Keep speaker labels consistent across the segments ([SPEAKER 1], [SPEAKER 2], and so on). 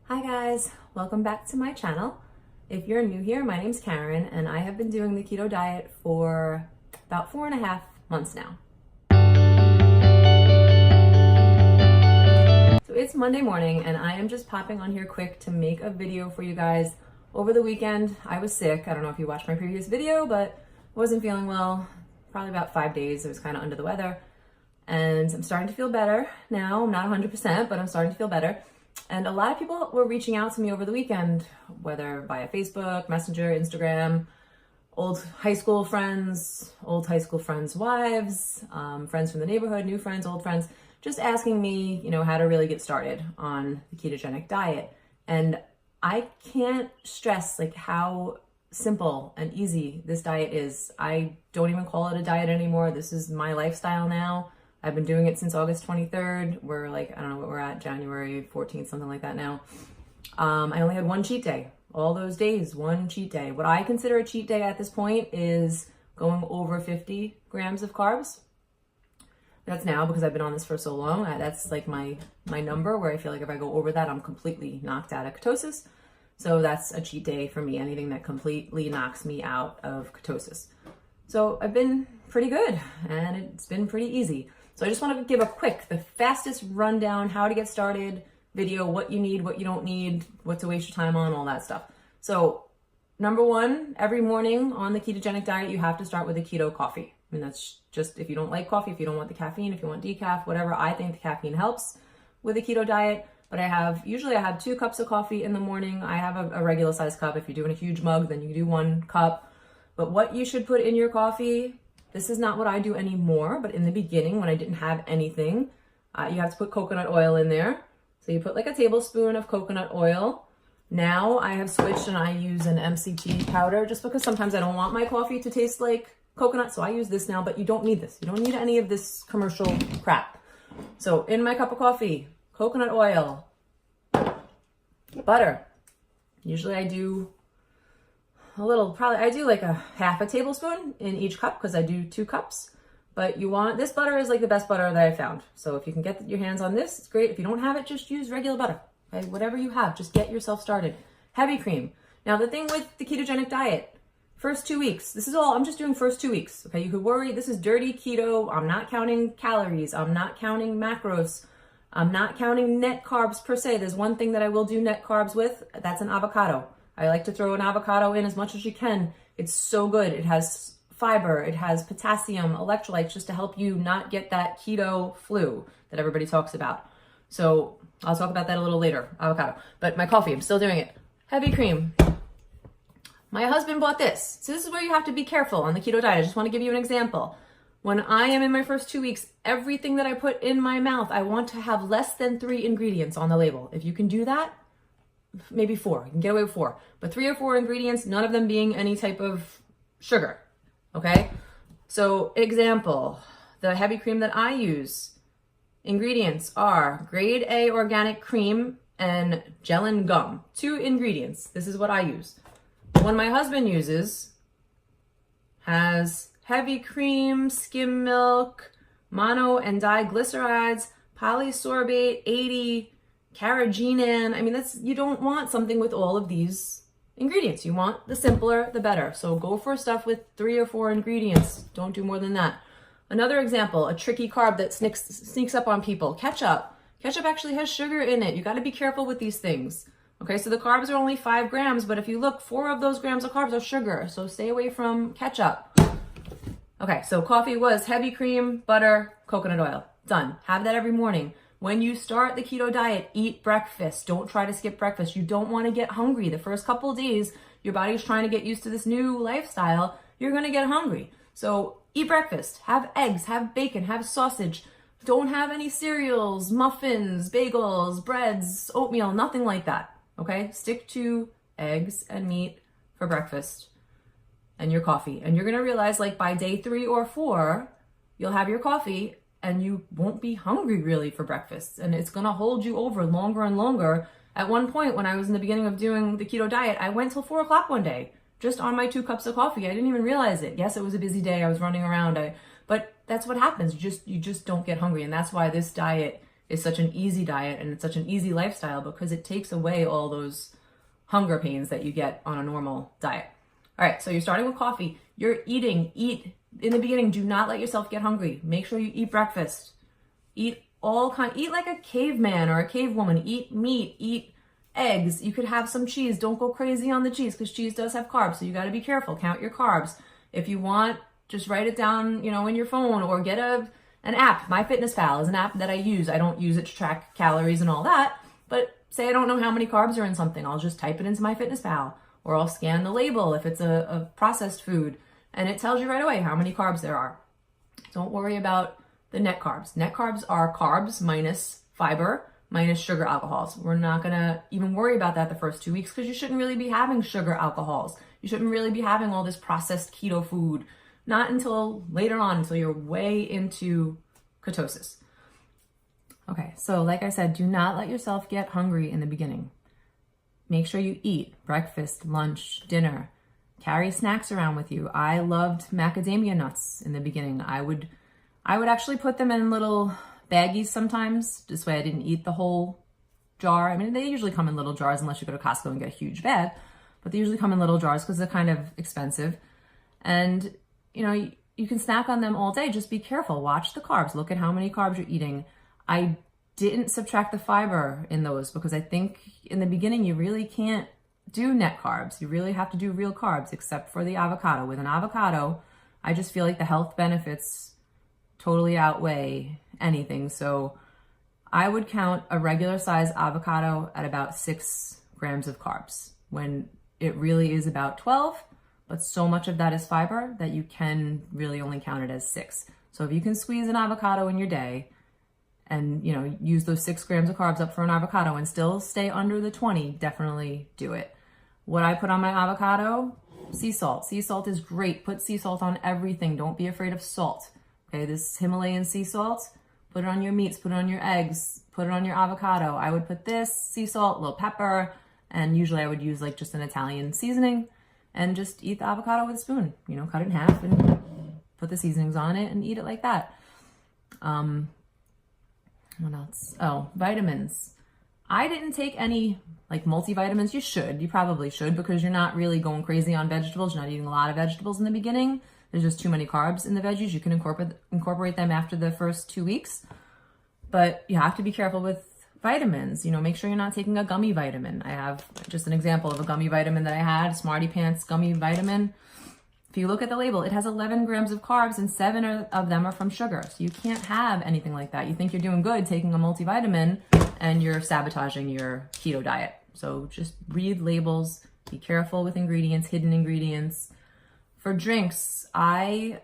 [SPEAKER 1] Hi guys, welcome back to my channel. If you're new here, my name's Karen and I have been doing the keto diet for about 4.5 months now. So it's Monday morning and I am just popping on here quick to make a video for you guys. Over the weekend, I was sick. I don't know if you watched my previous video, but wasn't feeling well. Probably about 5 days. I was kind of under the weather and I'm starting to feel better now. I'm not 100%, but I'm starting to feel better. And a lot of people were reaching out to me over the weekend, whether via Facebook, Messenger, Instagram, old high school friends, wives, friends from the neighborhood, new friends, old friends, just asking me, how to really get started on the ketogenic diet. And I can't stress how simple and easy this diet is. I don't even call it a diet anymore. This is my lifestyle now. I've been doing it since August 23rd. We're I don't know what we're at, January 14th, something like that now. I only had one cheat day. All those days, one cheat day. What I consider a cheat day at this point is going over 50 grams of carbs. That's now because I've been on this for so long. That's my number where I feel like if I go over that, I'm completely knocked out of ketosis. So that's a cheat day for me, anything that completely knocks me out of ketosis. So I've been pretty good and it's been pretty easy. So I just want to give the fastest rundown, how to get started video, what you need, what you don't need, what to waste your time on, all that stuff. So number one, every morning on the ketogenic diet, you have to start with a keto coffee. I mean, that's just, if you don't like coffee, if you don't want the caffeine, if you want decaf, whatever, I think the caffeine helps with the keto diet. But usually I have 2 cups of coffee in the morning. I have a regular size cup. If you're doing a huge mug, then you can do 1 cup. But what you should put in your coffee, this is not what I do anymore, but in the beginning when I didn't have anything, you have to put coconut oil in there. So you put a tablespoon of coconut oil. Now I have switched and I use an MCT powder just because sometimes I don't want my coffee to taste like coconut. So I use this now, but you don't need this. You don't need any of this commercial crap. So in my cup of coffee, coconut oil, butter. Usually I do I do a half a tablespoon in each cup because I do 2 cups. But this butter is the best butter that I found. So if you can get your hands on this, it's great. If you don't have it, just use regular butter. Okay? Whatever you have, just get yourself started. Heavy cream. Now the thing with the ketogenic diet, first 2 weeks, I'm just doing first 2 weeks. Okay, you could worry, this is dirty keto. I'm not counting calories. I'm not counting macros. I'm not counting net carbs per se. There's one thing that I will do net carbs with, that's an avocado. I like to throw an avocado in as much as you can. It's so good. It has fiber, it has potassium, electrolytes, just to help you not get that keto flu that everybody talks about. So I'll talk about that a little later, avocado. But my coffee, I'm still doing it. Heavy cream. My husband bought this. So this is where you have to be careful on the keto diet. I just want to give you an example. When I am in my first 2 weeks, everything that I put in my mouth, I want to have less than 3 ingredients on the label. If you can do that, maybe 4. You can get away with 4. But 3 or 4 ingredients, none of them being any type of sugar. Okay? So, example, the heavy cream that I use, ingredients are grade A organic cream and gellan gum. 2 ingredients. This is what I use. The one my husband uses has heavy cream, skim milk, mono and diglycerides, polysorbate 80, carrageenan. I mean, you don't want something with all of these ingredients. You want the simpler, the better. So go for stuff with 3 or 4 ingredients. Don't do more than that. Another example, a tricky carb that sneaks up on people, ketchup. Ketchup actually has sugar in it. You got to be careful with these things. Okay, so the carbs are only 5 grams, but if you look, 4 of those grams of carbs are sugar. So stay away from ketchup. Okay, so coffee was heavy cream, butter, coconut oil. Done. Have that every morning. When you start the keto diet, eat breakfast. Don't try to skip breakfast. You don't want to get hungry. The first couple of days, your body's trying to get used to this new lifestyle. You're going to get hungry. So eat breakfast. Have eggs, have bacon, have sausage. Don't have any cereals, muffins, bagels, breads, oatmeal, nothing like that. Okay? Stick to eggs and meat for breakfast and your coffee. And you're going to realize by day 3 or 4, you'll have your coffee and you won't be hungry really for breakfast. And it's going to hold you over longer and longer. At one point when I was in the beginning of doing the keto diet, I went till 4 o'clock one day just on my 2 cups of coffee. I didn't even realize it. Yes, it was a busy day. I was running around. But that's what happens. You just don't get hungry. And that's why this diet is such an easy diet and it's such an easy lifestyle because it takes away all those hunger pains that you get on a normal diet. All right, so you're starting with coffee. You're eat in the beginning. Do not let yourself get hungry. Make sure you eat breakfast. Eat like a caveman or a cavewoman. Eat meat, eat eggs. You could have some cheese. Don't go crazy on the cheese because cheese does have carbs, so you got to be careful. Count your carbs. If you want, just write it down, in your phone or get an app. MyFitnessPal is an app that I use. I don't use it to track calories and all that, but say I don't know how many carbs are in something, I'll just type it into MyFitnessPal, or I'll scan the label if it's a processed food, and it tells you right away how many carbs there are. Don't worry about the net carbs. Net carbs are carbs minus fiber minus sugar alcohols. We're not gonna even worry about that the first 2 weeks because you shouldn't really be having sugar alcohols. You shouldn't really be having all this processed keto food. Not until later on, until you're way into ketosis. Okay, so like I said, do not let yourself get hungry in the beginning. Make sure you eat breakfast, lunch, dinner. Carry snacks around with you. I loved macadamia nuts in the beginning. I would actually put them in little baggies sometimes. This way I didn't eat the whole jar. I mean, they usually come in little jars unless you go to Costco and get a huge bag, but they usually come in little jars because they're kind of expensive. And, you can snack on them all day. Just be careful. Watch the carbs. Look at how many carbs you're eating. I didn't subtract the fiber in those because I think in the beginning you really can't do net carbs. You really have to do real carbs except for the avocado. With an avocado, I just feel like the health benefits totally outweigh anything. So I would count a regular size avocado at about 6 grams of carbs when it really is about 12, but so much of that is fiber that you can really only count it as 6. So if you can squeeze an avocado in your day and, use those 6 grams of carbs up for an avocado and still stay under the 20, definitely do it. What I put on my avocado, sea salt. Sea salt is great. Put sea salt on everything. Don't be afraid of salt. Okay, this Himalayan sea salt, put it on your meats, put it on your eggs, put it on your avocado. I would put this, sea salt, a little pepper, and usually I would use like just an Italian seasoning and just eat the avocado with a spoon. Cut it in half and put the seasonings on it and eat it like that. What else? Oh, vitamins. I didn't take any like multivitamins. You probably should because you're not really going crazy on vegetables. You're not eating a lot of vegetables in the beginning. There's just too many carbs in the veggies. You can incorporate them after the first 2 weeks, but you have to be careful with vitamins. Make sure you're not taking a gummy vitamin. I have just an example of a gummy vitamin that I had, Smarty Pants gummy vitamin. If you look at the label, it has 11 grams of carbs and 7 of them are from sugar. So you can't have anything like that. You think you're doing good taking a multivitamin and you're sabotaging your keto diet. So just read labels, be careful with ingredients, hidden ingredients. For drinks, the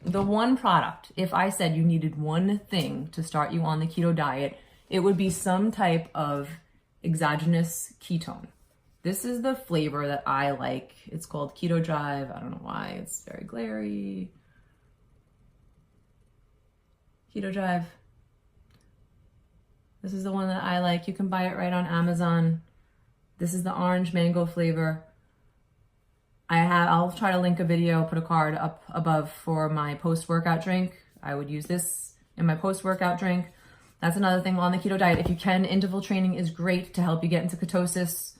[SPEAKER 1] one product, if I said you needed one thing to start you on the keto diet, it would be some type of exogenous ketone. This is the flavor that I like. It's called Keto Drive. I don't know why. It's very glary. Keto Drive. This is the one that I like. You can buy it right on Amazon. This is the orange mango flavor. I'll try to link a video, put a card up above for my post-workout drink. I would use this in my post-workout drink. That's another thing on the keto diet. If you can, interval training is great to help you get into ketosis.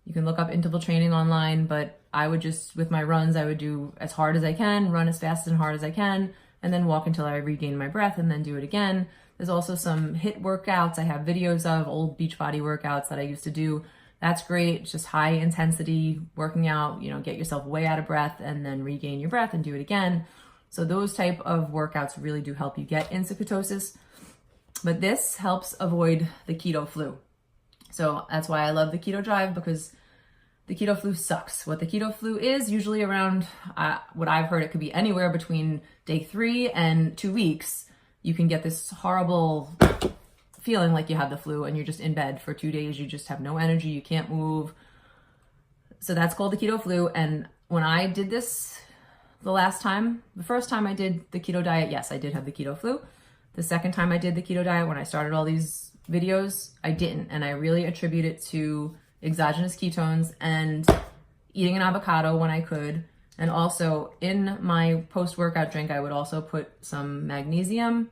[SPEAKER 1] You can look up interval training online, but I would just, with my runs, I would do as hard as I can, run as fast and hard as I can, and then walk until I regain my breath and then do it again. There's also some HIIT workouts. I have videos of old Beachbody workouts that I used to do. That's great. It's just high intensity working out, get yourself way out of breath and then regain your breath and do it again. So those type of workouts really do help you get into ketosis. But this helps avoid the keto flu. So that's why I love the Keto Drive, because the keto flu sucks. What the keto flu is, usually around, what I've heard, it could be anywhere between day 3 and 2 weeks. You can get this horrible feeling like you have the flu and you're just in bed for 2 days. You just have no energy. You can't move. So that's called the keto flu. And when I did this the first time I did the keto diet, yes, I did have the keto flu. The second time I did the keto diet, when I started all these videos, I didn't. And I really attribute it to exogenous ketones and eating an avocado when I could. And also in my post-workout drink, I would also put some magnesium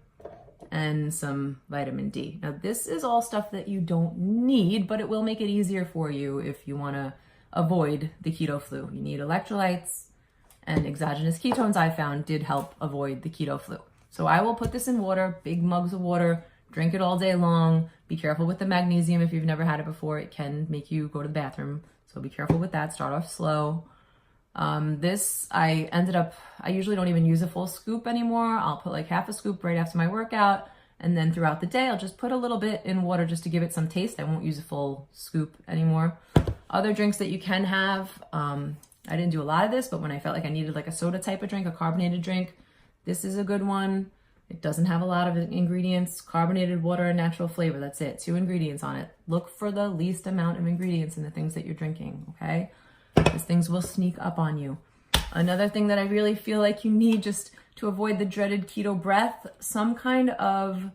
[SPEAKER 1] and some vitamin D. Now, this is all stuff that you don't need, but it will make it easier for you if you want to avoid the keto flu. You need electrolytes, and exogenous ketones I found did help avoid the keto flu. So I will put this in water, big mugs of water, drink it all day long. Be careful with the magnesium if you've never had it before. It can make you go to the bathroom. So be careful with that. Start off slow. This, I usually don't even use a full scoop anymore. I'll put like half a scoop right after my workout. And then throughout the day, I'll just put a little bit in water just to give it some taste. I won't use a full scoop anymore. Other drinks that you can have, I didn't do a lot of this, but when I felt like I needed like a soda type of drink, a carbonated drink, this is a good one. It doesn't have a lot of ingredients, carbonated water and natural flavor. That's it, 2 ingredients on it. Look for the least amount of ingredients in the things that you're drinking, okay? Because things will sneak up on you. Another thing that I really feel like you need just to avoid the dreaded keto breath, some kind of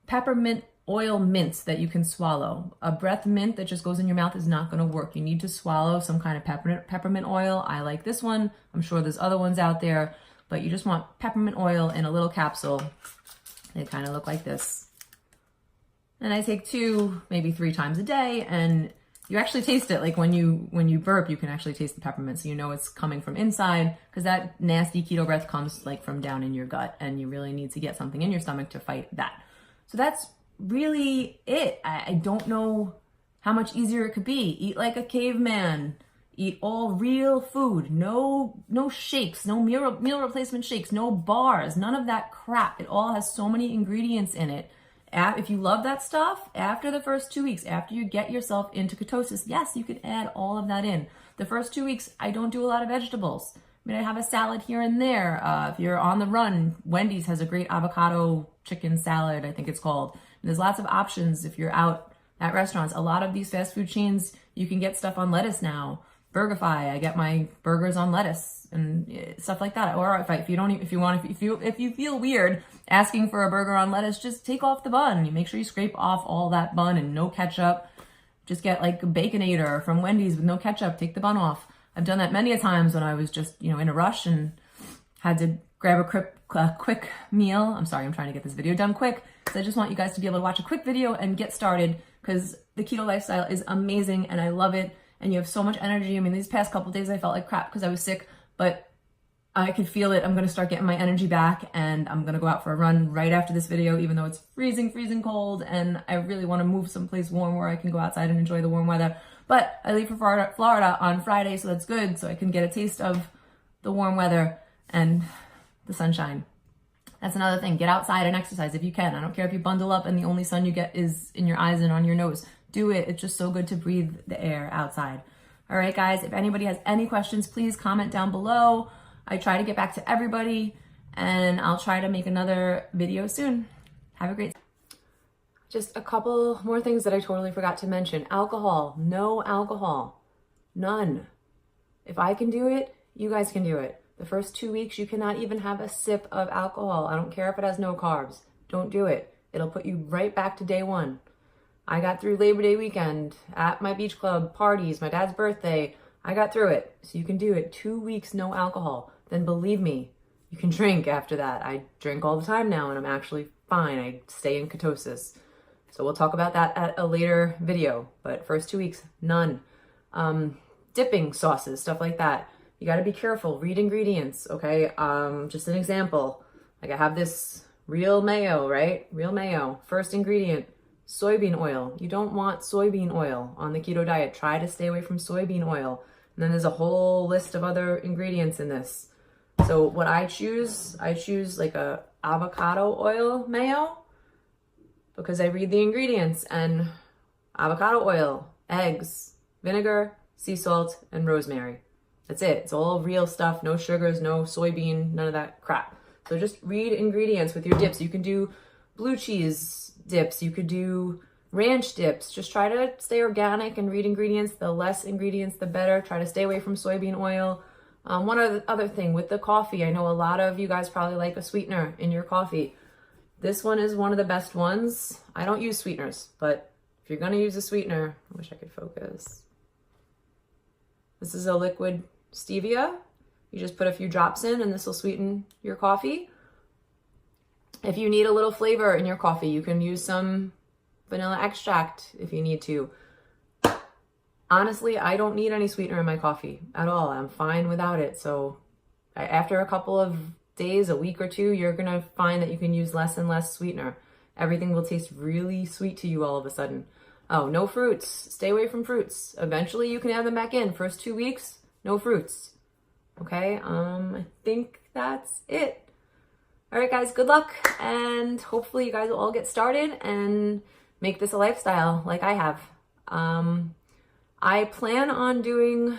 [SPEAKER 1] peppermint oil mints that you can swallow. A breath mint that just goes in your mouth is not gonna work. You need to swallow some kind of peppermint oil. I like this one. I'm sure there's other ones out there, but you just want peppermint oil in a little capsule. They kind of look like this. And I take 2, maybe 3 times a day, and you actually taste it. Like when you burp, you can actually taste the peppermint, so you know it's coming from inside, because that nasty keto breath comes like from down in your gut, and you really need to get something in your stomach to fight that. So that's really it. I don't know how much easier it could be. Eat like a caveman. Eat all real food. No shakes, no meal replacement shakes, no bars, none of that crap. It all has so many ingredients in it. If you love that stuff, after the first 2 weeks, after you get yourself into ketosis, yes, you could add all of that in. The first 2 weeks, I don't do a lot of vegetables. I mean, I have a salad here and there. If you're on the run, Wendy's has a great avocado chicken salad, I think it's called. And there's lots of options if you're out at restaurants. A lot of these fast food chains, you can get stuff on lettuce now. BurgerFi, I get my burgers on lettuce and stuff like that. Or if you feel weird asking for a burger on lettuce, just take off the bun. You make sure you scrape off all that bun and no ketchup. Just get like a Baconator from Wendy's with no ketchup. Take the bun off. I've done that many a times when I was just, in a rush and had to grab a quick meal. I'm sorry, I'm trying to get this video done quick, because I just want you guys to be able to watch a quick video and get started, because the keto lifestyle is amazing and I love it. And you have so much energy. I mean, these past couple of days I felt like crap because I was sick, but I could feel it. I'm going to start getting my energy back, and I'm going to go out for a run right after this video, even though it's freezing cold, and I really want to move someplace warm where I can go outside and enjoy the warm weather. But I leave for Florida on Friday, so that's good, so I can get a taste of the warm weather and the sunshine. That's another thing. Get outside and exercise if you can. I don't care if you bundle up and the only sun you get is in your eyes and on your nose. Do it. It's just so good to breathe the air outside. All right, guys, if anybody has any questions, please comment down below. I try to get back to everybody, and I'll try to make another video soon. Have a great day. Just a couple more things that I totally forgot to mention. Alcohol. No alcohol. None. If I can do it, you guys can do it. The first 2 weeks, you cannot even have a sip of alcohol. I don't care if it has no carbs. Don't do it. It'll put you right back to day one. I got through Labor Day weekend at my beach club, parties, my dad's birthday. I got through it. So you can do it. 2 weeks, no alcohol. Then believe me, you can drink after that. I drink all the time now, and I'm actually fine. I stay in ketosis. So we'll talk about that at a later video. But first 2 weeks, none. Dipping sauces, stuff like that. You got to be careful. Read ingredients, okay? Just an example. Like I have this real mayo, right? Real mayo. First ingredient, soybean oil. You don't want soybean oil on the keto diet. Try to stay away from soybean oil. And then there's a whole list of other ingredients in this. So what I choose like a avocado oil mayo, because I read the ingredients, and avocado oil, eggs, vinegar, sea salt, and rosemary. That's it. It's all real stuff. No sugars, no soybean, none of that crap. So just read ingredients with your dips. You can do blue cheese dips. You could do ranch dips. Just try to stay organic and read ingredients. The less ingredients, the better. Try to stay away from soybean oil. One other thing with the coffee, I know a lot of you guys probably like a sweetener in your coffee. This one is one of the best ones. I don't use sweeteners, but if you're going to use a sweetener, I wish I could focus. This is a liquid stevia. You just put a few drops in and this will sweeten your coffee. If you need a little flavor in your coffee, you can use some vanilla extract if you need to. Honestly, I don't need any sweetener in my coffee at all. I'm fine without it. So after a couple of days, a week or two, you're going to find that you can use less and less sweetener. Everything will taste really sweet to you all of a sudden. Oh, no fruits. Stay away from fruits. Eventually you can add them back in. First 2 weeks, no fruits. Okay, I think that's it. All right, guys, good luck. And hopefully you guys will all get started and make this a lifestyle like I have. I plan on doing,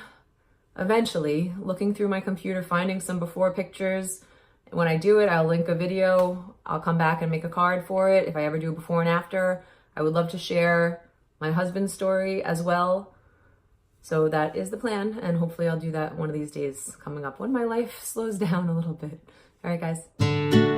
[SPEAKER 1] eventually, looking through my computer, finding some before pictures. When I do it, I'll link a video. I'll come back and make a card for it if I ever do a before and after. I would love to share my husband's story as well. So that is the plan, and hopefully I'll do that one of these days coming up when my life slows down a little bit. All right, guys.